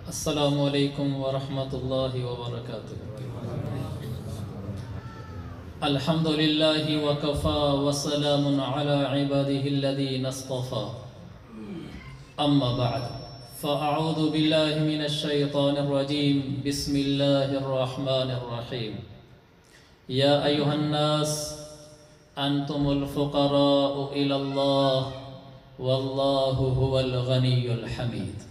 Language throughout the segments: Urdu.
السلام علیکم ورحمۃ اللہ وبرکاتہ۔ الحمد للہ وکفا وسلام علی عباده الذین اصطفى، اما بعد فاعوذ باللہ من الشیطان الرجیم، بسم اللہ الرحمن الرحیم۔ یا ایہا الناس انتم الفقراء الی اللہ واللہ هو الغنی الحمید۔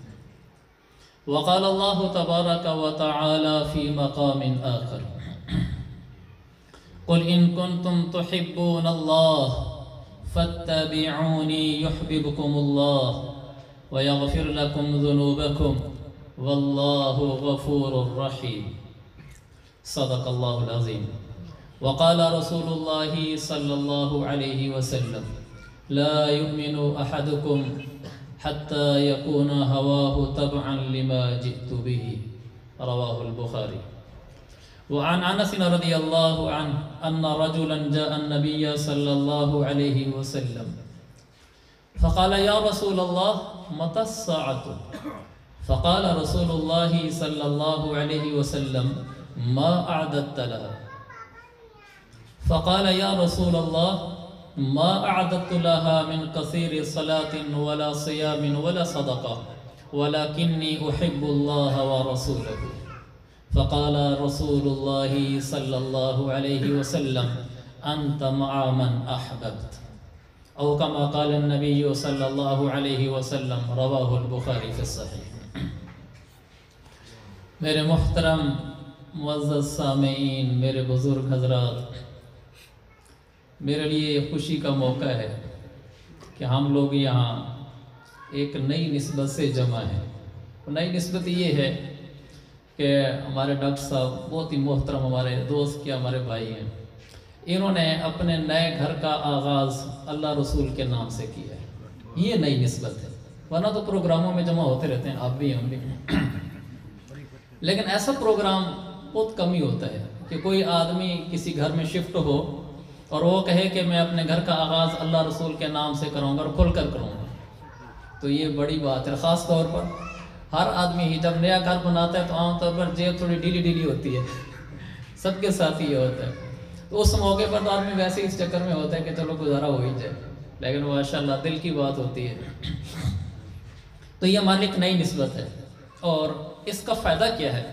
وقال الله تبارك وتعالى في مقام آخر: قل إن كنتم تحبون الله فاتبعوني يحببكم الله ويغفر لكم ذنوبكم والله غفور رحيم۔ صدق الله العظيم۔ وقال رسول الله صلى الله عليه وسلم: لا يؤمن أحدكم حتى يكون هواه تبعا لما جئت به، رواه البخاري۔ وعن انس رضي الله عنه ان رجلا جاء النبي صلى الله عليه وسلم فقال: يا رسول الله متى الساعة؟ فقال رسول الله صلى الله عليه وسلم: ما أعددت لها؟ فقال: يا رسول الله ما أعددت لها من كثير صلاة ولا صيام ولا صدقة ولكني أحب الله ورسوله۔ فقال رسول الله صلى الله عليه وسلم: أنت مع من أحببت، أو كما قال النبي صلى الله عليه وسلم، رواه البخاري في الصحيح۔ میرے محترم معزز سامعین، میرے بزرگ حضرات، میرے لیے خوشی کا موقع ہے کہ ہم لوگ یہاں ایک نئی نسبت سے جمع ہیں۔ نئی نسبت یہ ہے کہ ہمارے ڈاکٹر صاحب بہت ہی محترم، ہمارے دوست کیا ہمارے بھائی ہیں، انہوں نے اپنے نئے گھر کا آغاز اللہ رسول کے نام سے کیا ہے۔ یہ نئی نسبت ہے، ورنہ تو پروگراموں میں جمع ہوتے رہتے ہیں، آپ بھی ہم بھی، لیکن ایسا پروگرام بہت کم ہی ہوتا ہے کہ کوئی آدمی کسی گھر میں شفٹ ہو اور وہ کہے کہ میں اپنے گھر کا آغاز اللہ رسول کے نام سے کروں گا اور کھل کر کروں گا، تو یہ بڑی بات ہے۔ خاص طور پر ہر آدمی ہی جب نیا گھر بناتا ہے تو عام طور پر جیب تھوڑی ڈھیلی ہوتی ہے، سب کے ساتھ یہ ہوتا ہے، تو اس موقع پر تو آدمی ویسے ہی اس چکر میں ہوتا ہے کہ چلو گزارا ہو ہی جائے، لیکن ماشاءاللہ دل کی بات ہوتی ہے۔ تو یہ ہماری ایک نئی نسبت ہے، اور اس کا فائدہ کیا ہے؟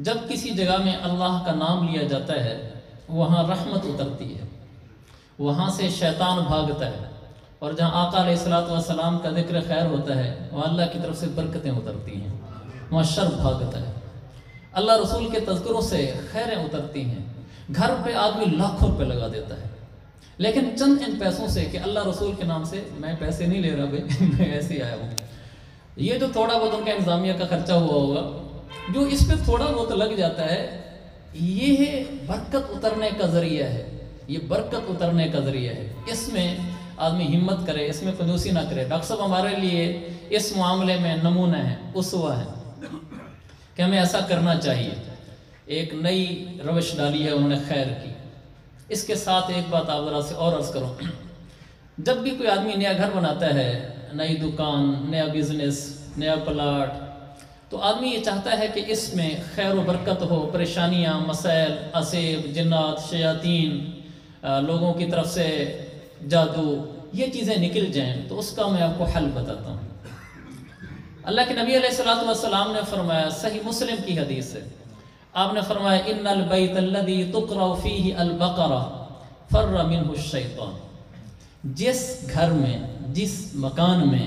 جب کسی جگہ میں اللہ کا نام لیا جاتا ہے وہاں رحمت اترتی ہے، وہاں سے شیطان بھاگتا ہے، اور جہاں آقا علیہ الصلوۃ والسلام کا ذکر خیر ہوتا ہے وہاں اللہ کی طرف سے برکتیں اترتی ہیں، وہاں شر بھاگتا ہے، اللہ رسول کے تذکروں سے خیریں اترتی ہیں۔ گھر پہ آدمی لاکھوں روپے لگا دیتا ہے، لیکن چند ان پیسوں سے کہ اللہ رسول کے نام سے، میں پیسے نہیں لے رہا بھائی، میں ایسے ہی آیا ہوں، یہ جو تھوڑا بہت ان کا انتظامیہ کا خرچہ ہوا ہوگا، جو اس پہ تھوڑا بہت لگ جاتا ہے، یہ برکت اترنے کا ذریعہ ہے، یہ برکت اترنے کا ذریعہ ہے۔ اس میں آدمی ہمت کرے، اس میں کنجوسی نہ کرے۔ ڈاکٹر صاحب ہمارے لیے اس معاملے میں نمونہ ہے، اسوہ ہے کہ ہمیں ایسا کرنا چاہیے۔ ایک نئی روش ڈالی ہے انہوں نے خیر کی۔ اس کے ساتھ ایک بات آپ ذرا سے اور عرض کروں، جب بھی کوئی آدمی نیا گھر بناتا ہے، نئی دکان، نیا بزنس، نیا پلاٹ، تو آدمی یہ چاہتا ہے کہ اس میں خیر و برکت ہو، پریشانیاں، مسائل، عصیب، جنات، شیاطین، لوگوں کی طرف سے جادو، یہ چیزیں نکل جائیں، تو اس کا میں آپ کو حل بتاتا ہوں۔ اللہ کے نبی علیہ الصلوۃ والسلام نے فرمایا، صحیح مسلم کی حدیث ہے، آپ نے فرمایا: ان البیت الذی تقرأ فیہ البقرہ فر منہ الشیطان۔ جس گھر میں، جس مکان میں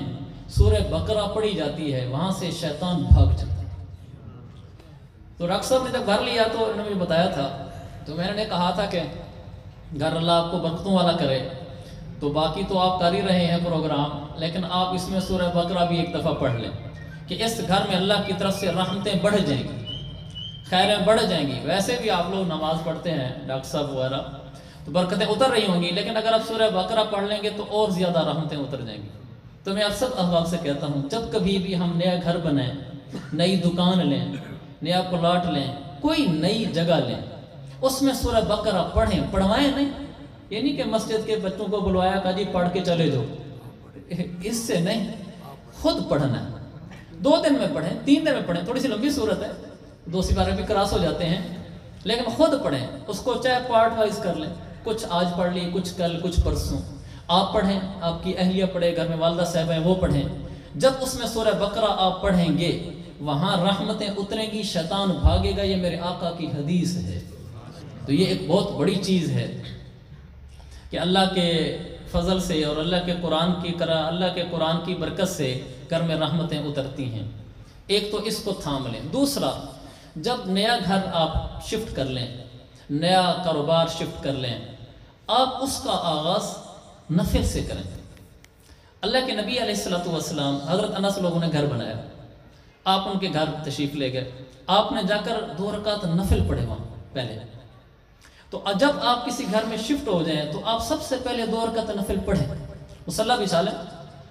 سورہ بقرہ پڑھی جاتی ہے وہاں سے شیطان بھاگ جاتا ہے۔ تو ڈاکٹر صاحب نے جب گھر لیا تو انہوں نے مجھے بتایا تھا، تو میں نے کہا تھا کہ گھر اللہ آپ کو برکتوں والا کرے، تو باقی تو آپ کر ہی رہے ہیں پروگرام، لیکن آپ اس میں سورہ بقرہ بھی ایک دفعہ پڑھ لیں کہ اس گھر میں اللہ کی طرف سے رحمتیں بڑھ جائیں گی، خیریں بڑھ جائیں گی۔ ویسے بھی آپ لوگ نماز پڑھتے ہیں ڈاکٹر صاحب وغیرہ، تو برکتیں اتر رہی ہوں گی، لیکن اگر آپ سورہ بقرہ پڑھ لیں گے تو اور زیادہ رحمتیں اتر جائیں گی۔ تو میں اکثر احباب سے کہتا ہوں، جب کبھی بھی ہم نیا گھر بنائیں، نئی دکان لیں، نیا پلاٹ لیں، کوئی نئی جگہ لیں، اس میں سورہ بقرہ پڑھیں، پڑھوائیں نہیں، یہ نہیں کہ مسجد کے بچوں کو بلوایا کہ جی پڑھ کے چلے جاؤ، اس سے نہیں، خود پڑھنا ہے، 2 دن میں پڑھیں، 3 دن میں پڑھیں، تھوڑی سی لمبی صورت ہے، 2 سپارے بھی کراس ہو جاتے ہیں، لیکن خود پڑھیں اس کو، چاہے پارٹ وائز کر لیں، کچھ آج پڑھ لی، کچھ کل، کچھ پرسوں، آپ پڑھیں، آپ کی اہلیہ پڑھے، گھر میں والدہ صاحب ہیں وہ پڑھیں۔ جب اس میں سورہ بقرہ آپ پڑھیں گے وہاں رحمتیں اتریں گی، شیطان بھاگے گا، یہ میرے آقا کی حدیث ہے۔ تو یہ ایک بہت بڑی چیز ہے کہ اللہ کے فضل سے اور اللہ کے قرآن کی برکت سے گھر میں رحمتیں اترتی ہیں۔ ایک تو اس کو تھام لیں۔ دوسرا، جب نیا گھر آپ شفٹ کر لیں، نیا کاروبار شفٹ کر لیں، آپ اس کا آغاز نفل سے کریں۔ اللہ کے نبی علیہ السلام حضرت انس لوگوں نے گھر بنایا، آپ ان کے گھر تشریف لے گئے، آپ نے جا کر 2 رکعت نفل پڑھے وہاں پہلے۔ تو جب آپ کسی گھر میں شفٹ ہو جائیں تو آپ سب سے پہلے 2 رکعت نفل پڑھیں، مصلی بچھا لیں،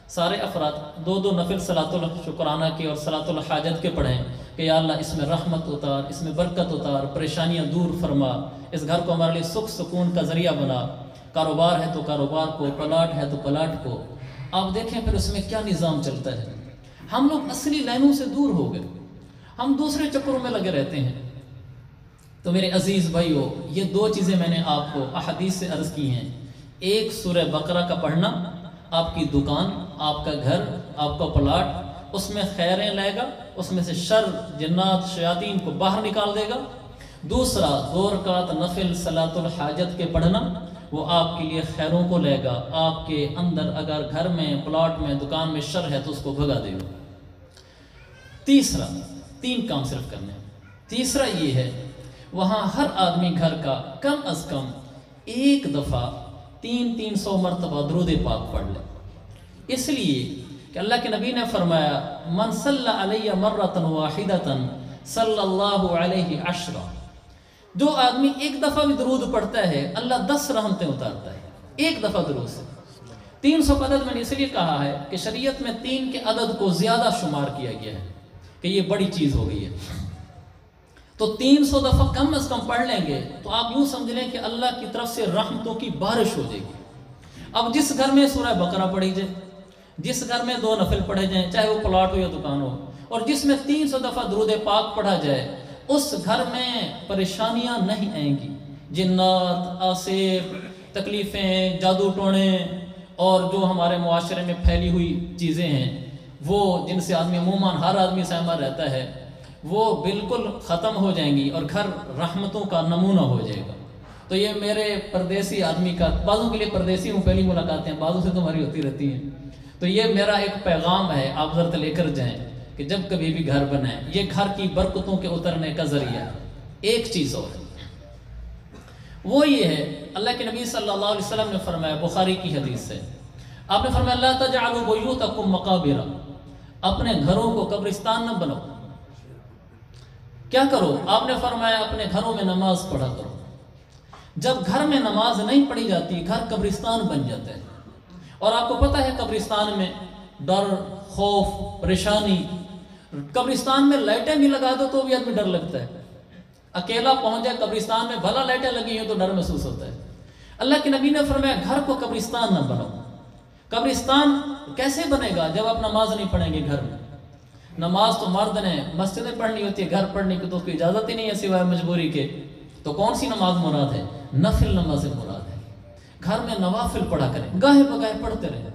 سارے افراد 2 نفل صلاۃ الشکرانہ کے اور صلاۃ الحاجت کے پڑھیں کہ یا اللہ اس میں رحمت اتار، اس میں برکت اتار، پریشانیاں دور فرما، اس گھر کو ہمارے لیے سکھ سکون کا ذریعہ بنا، کاروبار ہے تو کاروبار کو، پلاٹ ہے تو پلاٹ کو۔ آپ دیکھیں پھر اس میں کیا نظام چلتا ہے۔ ہم لوگ اصلی لائنوں سے دور ہو گئے، ہم دوسرے چکروں میں لگے رہتے ہیں۔ تو میرے عزیز بھائیو، یہ 2 چیزیں میں نے آپ کو احادیث سے عرض کی ہیں۔ ایک سورہ بقرہ کا پڑھنا، آپ کی دکان، آپ کا گھر، آپ کا پلاٹ، اس میں خیریں لائے گا، اس میں سے شر، جنات، شیاطین کو باہر نکال دے گا۔ دوسرا، 2 رکعت نفل صلاۃ الحاجت کے پڑھنا، وہ آپ کے لیے خیروں کو لے گا، آپ کے اندر اگر گھر میں، پلاٹ میں، دکان میں شر ہے تو اس کو بھگا دے گا۔ تیسرا، 3 کام صرف کرنے ہیں۔ تیسرا یہ ہے، وہاں ہر آدمی گھر کا کم از کم 1 دفعہ 300 مرتبہ درود پاک پڑھ لے، اس لیے کہ اللہ کے نبی نے فرمایا من صلی علیہ مرۃ واحدۃ صلی اللہ علیہ 10۔ جو آدمی 1 دفعہ بھی درود پڑھتا ہے اللہ 10 رحمتیں اتارتا ہے، 1 دفعہ درود سے۔ 300 کا عدد میں نے اس لیے کہا ہے کہ شریعت میں 3 کے عدد کو زیادہ شمار کیا گیا ہے کہ یہ بڑی چیز ہو گئی ہے۔ تو 300 دفعہ کم از کم پڑھ لیں گے تو آپ یوں سمجھ لیں کہ اللہ کی طرف سے رحمتوں کی بارش ہو جائے گی۔ اب جس گھر میں سورہ بقرہ پڑھی جائے، جس گھر میں 2 نفل پڑھے جائیں، چاہے وہ پلاٹ ہو یا دکان ہو، اور جس میں 300 دفعہ درود پاک پڑھا جائے، اس گھر میں پریشانیاں نہیں آئیں گی، جنات، آصف، تکلیفیں، جادو ٹونے اور جو ہمارے معاشرے میں پھیلی ہوئی چیزیں ہیں، وہ جن سے آدمی عموماً ہر آدمی سہما رہتا ہے، وہ بالکل ختم ہو جائیں گی اور گھر رحمتوں کا نمونہ ہو جائے گا۔ تو یہ میرے پردیسی آدمی کا، بعضوں کے لیے پردیسی ہوں، پہلی ملاقاتیں بعضوں سے تمہاری ہوتی رہتی ہیں، تو یہ میرا ایک پیغام ہے، آپ ضرورت لے کر جائیں کہ جب کبھی بھی گھر بنائیں، یہ گھر کی برکتوں کے اترنے کا ذریعہ ہے۔ ایک چیز اور ہے، وہ یہ ہے، اللہ کے نبی صلی اللہ علیہ وسلم نے فرمایا، بخاری کی حدیث ہے، آپ نے فرمایا لا تجعلوا بیوتکم مقابر، اپنے گھروں کو قبرستان نہ بناؤ۔ کیا کرو؟ آپ نے فرمایا اپنے گھروں میں نماز پڑھا کرو۔ جب گھر میں نماز نہیں پڑھی جاتی، گھر قبرستان بن جاتا ہے۔ اور آپ کو پتہ ہے قبرستان میں ڈر، خوف، پریشانی، قبرستان میں لائٹیں بھی لگا دو تو بھی آدمی ڈر لگتا ہے، اکیلا پہنچ جائے قبرستان میں، بھلا لائٹیں لگی ہیں تو ڈر محسوس ہوتا ہے۔ اللہ کے نبی نے فرمایا گھر کو قبرستان نہ بناؤ۔ قبرستان کیسے بنے گا جب آپ نماز نہیں پڑھیں گے گھر میں؟ نماز تو مرد نے مسجدیں پڑھنی ہوتی ہے، گھر پڑھنے کی تو اس کی اجازت ہی نہیں ہے سوائے مجبوری کے، تو کون سی نماز مراد ہے؟ نفل نمازیں مراد ہے۔ گھر میں نوافل پڑھا کریں، گاہے بگاہے پڑھتے رہیں۔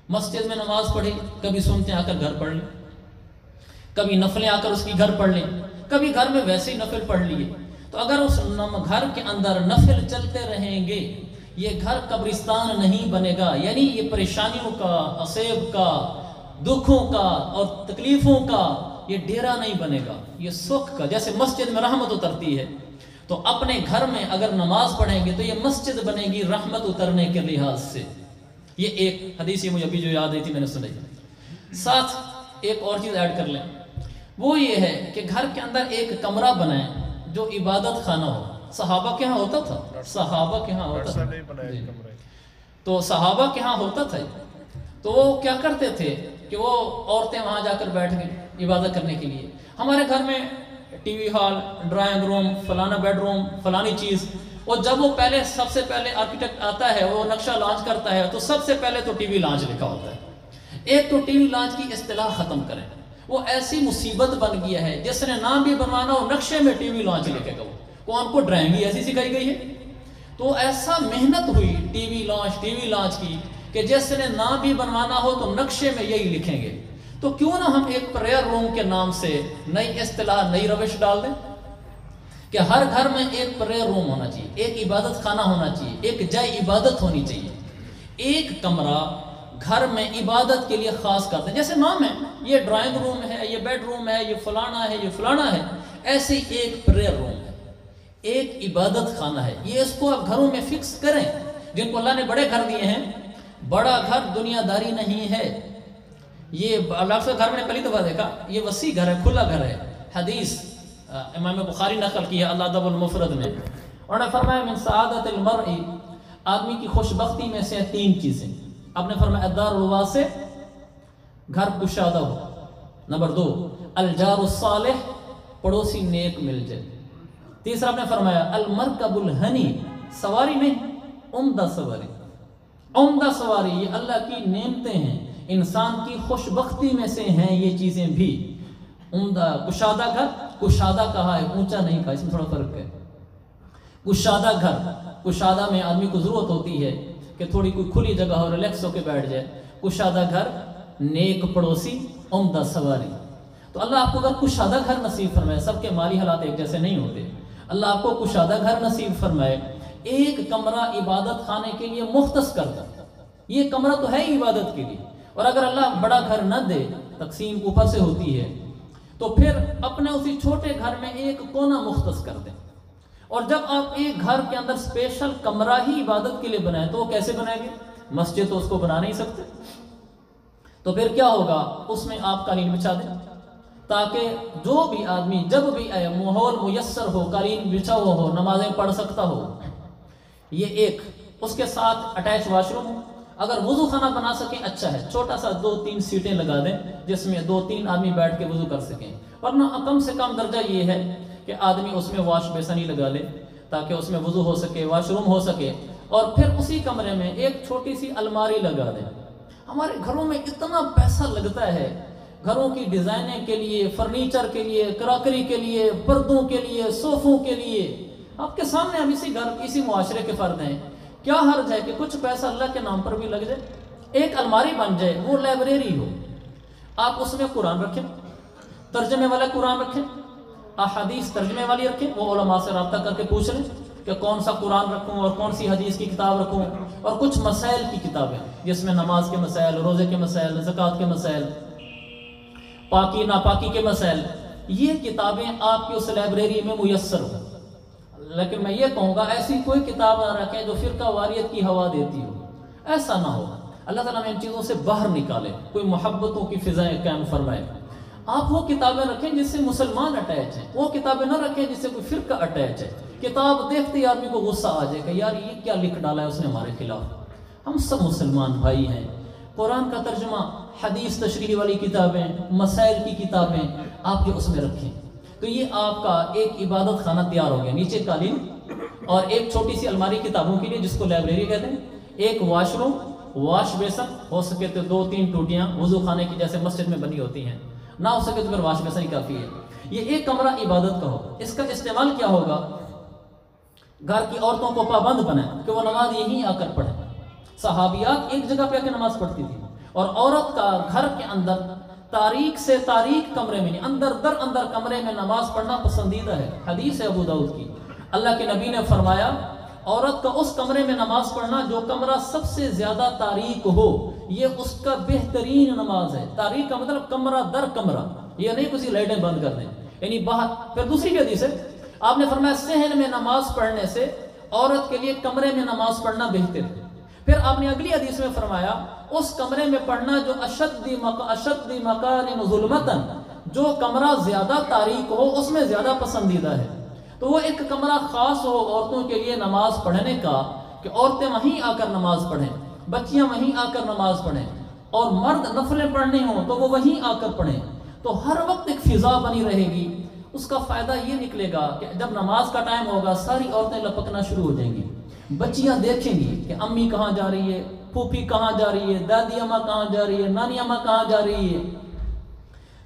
مسجد میں نماز پڑھی، کبھی سنتے آ کر گھر پڑھ لیں، کبھی نفلیں آ کر اس کی گھر پڑھ لیں، کبھی گھر میں ویسے ہی نفل پڑھ لیے۔ تو اگر اس گھر کے اندر نفل چلتے رہیں گے، یہ گھر قبرستان نہیں بنے گا، یعنی یہ پریشانیوں کا، عصیب کا، دکھوں کا اور تکلیفوں کا یہ ڈیرا نہیں بنے گا، یہ سکھ کا۔ جیسے مسجد میں رحمت اترتی ہے، تو اپنے گھر میں اگر نماز پڑھیں گے تو یہ مسجد بنے گی رحمت اترنے کے لحاظ سے۔ یہ ایک حدیث مجھے ابھی جو یاد آئی تھی میں نے سنائی۔ ساتھ ایک اور چیز ایڈ کر لیں، وہ یہ ہے کہ گھر کے اندر ایک کمرہ بنائیں جو عبادت خانہ ہو۔ صحابہ کے ہاں ہوتا تھا، صحابہ کے ہاں ہوتا تھا، تو صحابہ کے ہاں ہوتا تھا، تو وہ کیا کرتے تھے کہ وہ عورتیں وہاں جا کر بیٹھ گئیں عبادت کرنے کے لیے۔ ہمارے گھر میں T V hall, drawing room, فلانا بیڈ روم، فلانی چیز، اور جب وہ سب سے پہلے آرکیٹیکٹ آتا ہے، وہ نقشہ لانچ کرتا ہے، تو سب سے پہلے تو ٹی وی لانچ لکھا ہوتا ہے۔ ایک تو ٹی وی لانچ کی اصطلاح ختم کریں، وہ ایسی مصیبت بن گیا ہے، جس نے نام بھی بنوانا ہو نقشے میں ٹی وی لانچ لکھے گا، کون کو ڈرائنگ ایسی سکھائی گئی ہے. تو ایسا محنت ہوئی ٹی وی لانچ کی کہ جس نے نام بھی بنوانا ہو تو نقشے میں یہی لکھیں گے. تو کیوں نہ ہم ایک پریئر روم کے نام سے نئی اصطلاح، نئی روش ڈال دیں کہ ہر گھر میں ایک پریئر روم ہونا چاہیے، ایک عبادت خانہ ہونا چاہیے، ایک جائے عبادت ہونی چاہیے، ایک کمرہ گھر میں عبادت کے لیے خاص کر دیں. جیسے نام ہے، یہ ڈرائنگ روم ہے، یہ بیڈ روم ہے، یہ فلانا ہے، یہ فلانا ہے، ایسے ہی ایک پریئر روم ہے، ایک عبادت خانہ ہے. یہ اس کو آپ گھروں میں فکس کریں. جن کو اللہ نے بڑے گھر دیے ہیں، بڑا گھر دنیا داری نہیں ہے. یہ اللہ سے گھر میں نے پہلی دفعہ دیکھا، یہ وسیع گھر ہے، کھلا گھر ہے. حدیث امام بخاری نقل کی ہے الادب المفرد میں، انہوں نے فرمایا من سعادت المرء، آدمی کی خوش بختی میں سے 3 چیزیں. آپ نے فرمایا الدار الواسع، گھر کشادہ ہو. نمبر 2 الجار الصالح، پڑوسی نیک مل جائے. تیسرا آپ نے فرمایا المرکب الہنی، سواری نہیں، عمدہ سواری. عمدہ سواری یہ اللہ کی نعمتیں ہیں، انسان کی خوش بختی میں سے ہیں یہ چیزیں بھی. عمدہ کشادہ گھر، کشادہ کہا ہے، اونچا نہیں کہا، اس میں تھوڑا فرق ہے. کشادہ گھر، کشادہ میں آدمی کو ضرورت ہوتی ہے کہ تھوڑی کوئی کھلی جگہ ہو، ریلیکس ہو کے بیٹھ جائے. کشادہ گھر، نیک پڑوسی، عمدہ سواری. تو اللہ آپ کو اگر کشادہ گھر نصیب فرمائے، سب کے مالی حالات ایک جیسے نہیں ہوتے، اللہ آپ کو کشادہ گھر نصیب فرمائے، ایک کمرہ عبادت خانے کے لیے مختص کر دے. یہ کمرہ تو ہے ہی عبادت کے لیے، اور اگر اللہ بڑا گھر نہ دے، تقسیم اوپر سے ہوتی ہے، تو پھر اپنے اسی چھوٹے گھر میں ایک کونا مختص کر دیں. اور جب آپ ایک گھر کے اندر اسپیشل کمرہ ہی عبادت کے لیے بنائیں تو وہ کیسے بنائیں گے؟ مسجد تو اس کو بنا نہیں سکتے. تو پھر کیا ہوگا؟ اس میں آپ قالین بچھا دیں تاکہ جو بھی آدمی جب بھی آئے ماحول میسر ہو، قالین بچھا ہوا ہو، نمازیں پڑھ سکتا ہو. یہ ایک، اس کے ساتھ اٹیچ واش روم ہو. اگر وضو خانہ بنا سکیں اچھا ہے، چھوٹا سا 2-3 سیٹیں لگا دیں جس میں 2-3 آدمی بیٹھ کے وضو کر سکیں. ورنہ کم سے کم درجہ یہ ہے کہ آدمی اس میں واش بیسن ہی لگا لے تاکہ اس میں وضو ہو سکے، واش روم ہو سکے. اور پھر اسی کمرے میں ایک چھوٹی سی الماری لگا دیں. ہمارے گھروں میں اتنا پیسہ لگتا ہے گھروں کی ڈیزائنیں کے لیے، فرنیچر کے لیے، کراکری کے لیے، پردوں کے لیے، صوفوں کے لیے. آپ کے سامنے ہم اسی معاشرے کے فرد ہیں. کیا حرج ہے کہ کچھ پیسہ اللہ کے نام پر بھی لگ جائے، ایک الماری بن جائے، وہ لائبریری ہو. آپ اس میں قرآن رکھیں، ترجمے والا قرآن رکھیں، احادیث ترجمے والی رکھیں. وہ علماء سے رابطہ کر کے پوچھ لیں کہ کون سا قرآن رکھوں اور کون سی حدیث کی کتاب رکھوں. اور کچھ مسائل کی کتابیں جس میں نماز کے مسائل، روزے کے مسائل، زکوٰۃ کے مسائل، پاکی ناپاکی کے مسائل، یہ کتابیں آپ کی اس لائبریری میں میسر ہوں. لیکن میں یہ کہوں گا ایسی کوئی کتاب نہ رکھیں جو فرقہ واریت کی ہوا دیتی ہو. ایسا نہ ہو. اللہ تعالیٰ میں ان چیزوں سے باہر نکالے، کوئی محبتوں کی فضائیں قائم فرمائے. آپ وہ کتابیں رکھیں جس سے مسلمان اٹیچ ہیں، وہ کتابیں نہ رکھیں جس سے کوئی فرقہ اٹیچ ہے. کتاب دیکھتے ہی آدمی کو غصہ آ جائے کہ یار یہ کیا لکھ ڈالا ہے اس نے ہمارے خلاف. ہم سب مسلمان بھائی ہیں. قرآن کا ترجمہ، حدیث تشریح والی کتابیں، مسائل کی کتابیں آپ یہ اس میں رکھیں. تو یہ آپ کا ایک عبادت خانہ تیار ہو گیا. نیچے قالین اور ایک چھوٹی سی الماری کتابوں کے لیے جس کو لائبریری کہتے ہیں، ایک واش روم، واش بیسن، ہو سکے تو 2-3 ٹوٹیاں وضو خانے کی جیسے مسجد میں بنی ہوتی ہیں، نہ ہو سکے تو پھر واش بیسن ہی کافی ہے. یہ ایک کمرہ عبادت کا ہو. اس کا استعمال کیا ہوگا؟ گھر کی عورتوں کو پابند بنائیں کہ وہ نماز یہیں آ کر پڑھیں. صحابیات ایک جگہ پہ آ کے نماز پڑھتی تھی، اور عورت کا گھر کے اندر تاریک سے تاریک کمرے میں، اندر کمرے میں نماز پڑھنا پسندیدہ ہے. حدیث ہے ابو داؤد کی، اللہ کے نبی نے فرمایا عورت کا اس کمرے میں نماز پڑھنا جو کمرہ سب سے زیادہ تاریک ہو، یہ اس کا بہترین نماز ہے. تاریک کا مطلب کمرہ در کمرہ، یہ نہیں کسی لائٹیں بند کر دیں، یعنی باہر. پھر دوسری بھی حدیث ہے، آپ نے فرمایا صحن میں نماز پڑھنے سے عورت کے لیے کمرے میں نماز پڑھنا بہتر ہے. پھر آپ نے اگلی حدیث میں فرمایا اس کمرے میں پڑھنا جو اشد مکان ظلمتن، جو کمرہ زیادہ تاریک ہو اس میں زیادہ پسندیدہ ہے. تو وہ ایک کمرہ خاص ہو عورتوں کے لیے نماز پڑھنے کا کہ عورتیں وہیں آ کر نماز پڑھیں، بچیاں وہیں آ کر نماز پڑھیں، اور مرد نفلیں پڑھنے ہوں تو وہ وہیں آ کر پڑھیں. تو ہر وقت ایک فضا بنی رہے گی. اس کا فائدہ یہ نکلے گا کہ جب نماز کا ٹائم ہوگا ساری عورتیں لپکنا شروع ہو جائیں گی. بچیاں دیکھیں گی کہ امی کہاں جا رہی ہے، پھوپھی کہاں جا رہی ہے، دادی اماں کہاں جا رہی ہے، نانی اماں کہاں جا رہی ہے.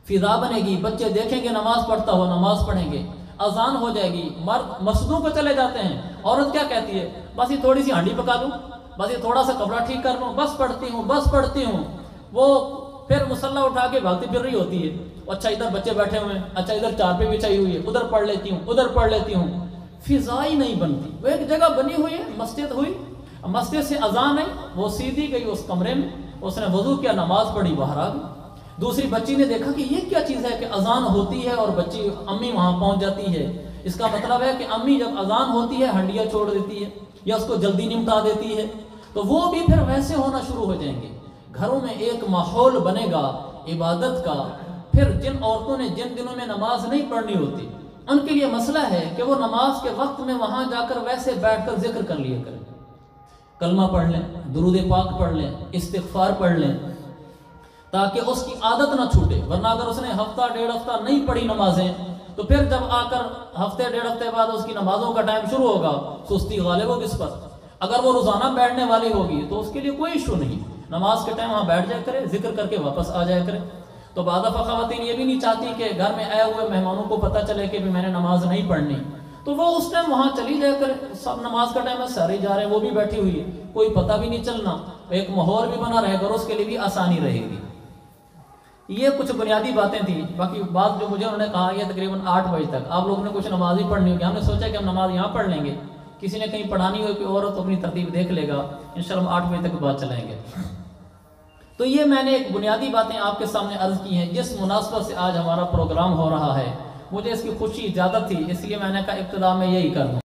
فضا بنے گی، بچے دیکھیں گے نماز پڑھتا ہو، نماز پڑھیں گے، اذان ہو جائے گی، مرد مسجدوں کو چلے جاتے ہیں، عورت کیا کہتی ہے، بس یہ تھوڑی سی ہانڈی پکا لوں، بس یہ تھوڑا سا کپڑا ٹھیک کر لوں، بس پڑھتی ہوں، وہ پھر مصلی اٹھا کے بھاگتی پھر رہی ہوتی ہے، اچھا ادھر بچے بیٹھے ہوئے ہیں، اچھا ادھر چارپے بچھائی ہوئی ہے، ادھر پڑھ لیتی ہوں، فضا ہی نہیں بنتی۔ وہ ایک جگہ بنی ہوئی ہے، مسجد ہوئی، مسجد سے اذان آئی، وہ سیدھی گئی اس کمرے میں، اس نے وضو کیا، نماز پڑھی، باہر آ گئی۔ دوسری بچی نے دیکھا کہ یہ کیا چیز ہے کہ اذان ہوتی ہے اور بچی امی وہاں پہنچ جاتی ہے، اس کا مطلب ہے کہ امی جب اذان ہوتی ہے ہنڈیاں چھوڑ دیتی ہے یا اس کو جلدی نمٹا دیتی ہے، تو وہ بھی پھر ویسے ہونا شروع ہو جائیں گے۔ گھروں میں ایک ماحول بنے گا عبادت کا۔ پھر جن عورتوں نے جن دنوں میں نماز نہیں پڑھنی ہوتی، ان کے لیے مسئلہ ہے کہ وہ نماز کے وقت میں وہاں جا کر ویسے بیٹھ کر ذکر کر لیا کریں، کلمہ پڑھ لیں، درود پاک پڑھ لیں، استغفار پڑھ لیں، تاکہ اس کی عادت نہ چھوٹے۔ ورنہ اگر اس نے ہفتہ ڈیڑھ ہفتہ نہیں پڑھی نمازیں، تو پھر جب آ کر ہفتے ڈیڑھ ہفتے بعد اس کی نمازوں کا ٹائم شروع ہوگا، سستی غالب ہوگی اس پر۔ اگر وہ روزانہ بیٹھنے والی ہوگی تو اس کے لیے کوئی ایشو نہیں، نماز کے ٹائم وہاں بیٹھ جائے کرے، ذکر کر کے واپس آ جائے کرے۔ تو بعض دفعہ خواتین یہ بھی نہیں چاہتی کہ گھر میں آئے ہوئے مہمانوں کو پتہ چلے کہ میں نے نماز نہیں پڑھنی، تو وہ اس ٹائم وہاں چلی جائے کرے، سب نماز کا ٹائم ہے، سارے جا رہے ہیں، وہ بھی بیٹھی ہوئی ہے، کوئی پتہ بھی نہیں چلنا، ایک ماحول بھی بنا رہے گا اور اس کے لیے بھی آسانی رہے گی۔ یہ کچھ بنیادی باتیں تھیں، باقی بات جو مجھے انہوں نے کہا یہ تقریباً 8 بجے تک آپ لوگوں نے کچھ نماز ہی پڑھنی ہوگی، ہم نے سوچا کہ ہم نماز یہاں پڑھ لیں گے، کسی نے کہیں پڑھانی ہوگی اور تو اپنی ترتیب دیکھ لے گا، انشاءاللہ ہم 8 بجے تک بات چلائیں گے۔ تو یہ میں نے ایک بنیادی باتیں آپ کے سامنے عرض کی ہیں جس مناسبت سے آج ہمارا پروگرام ہو رہا ہے۔ مجھے اس کی خوشی زیادہ تھی، اس لیے میں نے کہا ابتدا میں یہی کر دوں۔